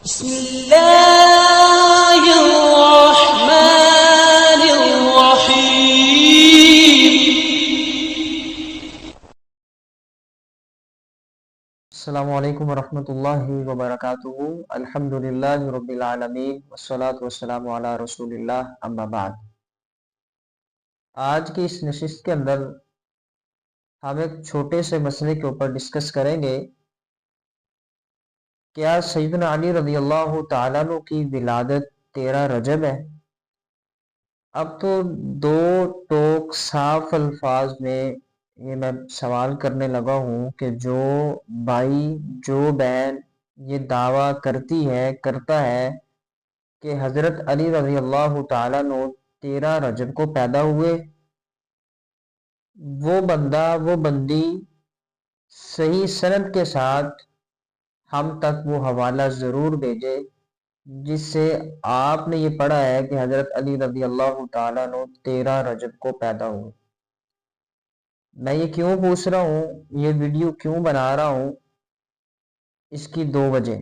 بسم الله الرحمن الرحيم. السلام علیکم ورحمۃ اللہ وبرکاتہ. الحمد للہ رب العالمین والصلاة والسلام علی رسول اللہ اما بعد. آج کی اس نشست کے اندر ہم ایک چھوٹے سے مسئلے کے اوپر ڈسکس کریں گے. کیا سیدنا علی رضی اللہ تعالیٰ عنہ کی ولادت 13 رجب ہے؟ اب تو دو ٹوک صاف الفاظ میں یہ میں سوال کرنے لگا ہوں کہ جو بھائی جو بہن یہ دعویٰ کرتا ہے کہ حضرت علی رضی اللہ تعالیٰ عنہ 13 رجب کو پیدا ہوئے، وہ بندہ وہ بندی صحیح سند کے ساتھ ہم تک وہ حوالہ ضرور بھیجے جس سے آپ نے یہ پڑھا ہے کہ حضرت علی رضی اللہ تعالیٰ عنہ 13 رجب کو پیدا ہوئے. میں یہ کیوں پوچھ رہا ہوں، یہ ویڈیو کیوں بنا رہا ہوں، اس کی دو وجہ.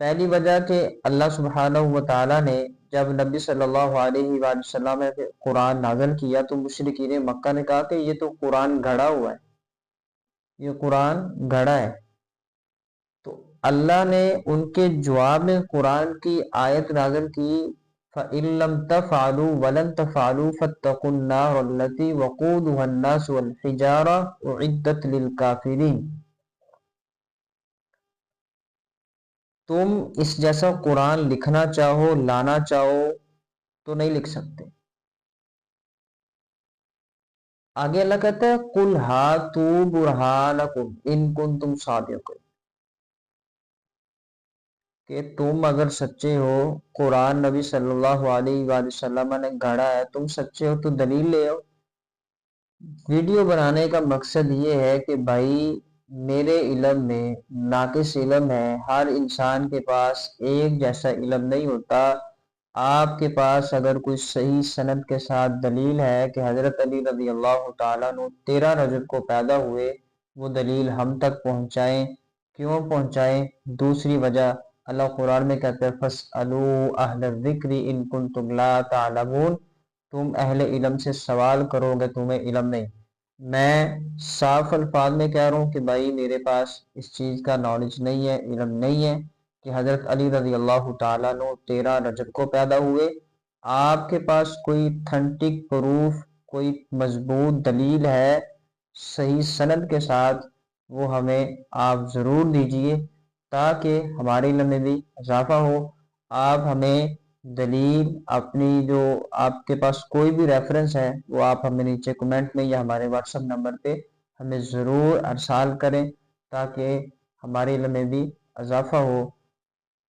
پہلی وجہ کہ اللہ سبحانہ و تعالیٰ نے جب نبی صلی اللہ علیہ وآلہ وسلم پہ قرآن نازل کیا تو مشرکین مکہ نے کہا کہ یہ تو قرآن گھڑا ہوا ہے، یہ قرآن گھڑا ہے. تو اللہ نے ان کے جواب میں قرآن کی آیت نازل کی فَإِن لَّمْ تَفْعَلُوا وَلَن تَفْعَلُوا فَاتَّقُوا النَّارَ الَّتِي وَقُودُهَا النَّاسُ وَالْحِجَارَةُ أُعِدَّتْ لِلْكَافِرِينَ. تم اس جیسا قرآن لکھنا چاہو، لانا چاہو تو نہیں لکھ سکتے. آگے اللہ کہتا ہے قُلْ هَاتُوا بُرْهَانَكُمْ إِن كُنتُمْ صَادِقِينَ، کہ تم اگر سچے ہو، قرآن نبی صلی اللہ علیہ وآلہ وسلم نے گھڑا ہے، تم سچے ہو تو دلیل لے آؤ. ویڈیو بنانے کا مقصد یہ ہے کہ بھائی میرے علم میں ناقص علم ہے، ہر انسان کے پاس ایک جیسا علم نہیں ہوتا. آپ کے پاس اگر کوئی صحیح سند کے ساتھ دلیل ہے کہ حضرت علی رضی اللہ تعالیٰ عنہ 13 رجب کو پیدا ہوئے، وہ دلیل ہم تک پہنچائیں. کیوں پہنچائیں؟ دوسری وجہ اللہ قرآن میں کہتے ہیں فَاسْأَلُوا أَهْلَ الذِّكْرِ إِن كُنتُمْ لَا تَعْلَمُونَ، تم اہل علم سے سوال کرو گے، تمہیں علم نہیں. میں صاف الفاظ میں کہہ رہا ہوں کہ بھائی میرے پاس اس چیز کا نالج نہیں ہے، علم نہیں ہے کہ حضرت علی رضی اللہ تعالیٰ عنہ 13 رجب کو پیدا ہوئے. آپ کے پاس کوئی تھنٹک پروف، کوئی مضبوط دلیل ہے صحیح سند کے ساتھ، وہ ہمیں آپ ضرور دیجئے تاکہ ہمارے علم میں بھی اضافہ ہو. آپ ہمیں دلیل اپنی جو آپ کے پاس کوئی بھی ریفرنس ہے وہ آپ ہمیں نیچے کمنٹ میں یا ہمارے واٹس ایپ نمبر پہ ہمیں ضرور ارسال کریں تاکہ ہمارے علم میں بھی اضافہ ہو.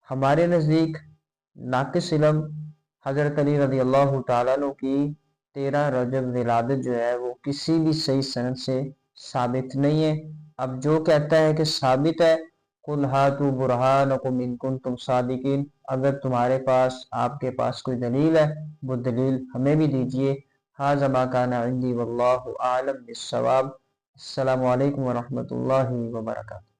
ہمارے نزدیک ناقص علم حضرت علی رضی اللہ تعالیٰ عنہ کی 13 رجب ولادت جو ہے وہ کسی بھی صحیح سند سے ثابت نہیں ہے. اب جو کہتا ہے کہ ثابت ہے قُلْ هَاتُوا بُرْهَانَكُمْ إِن كُنتُمْ صَادِقِينَ، اگر تمہارے پاس آپ کے پاس کوئی دلیل ہے وہ دلیل ہمیں بھی دیجئے. هَذَا مَا كَانَ عِندِي وَاللَّهُ أَعْلَمُ بِالصَّوَابِ. السلام علیکم ورحمۃ اللہ وبرکاتہ.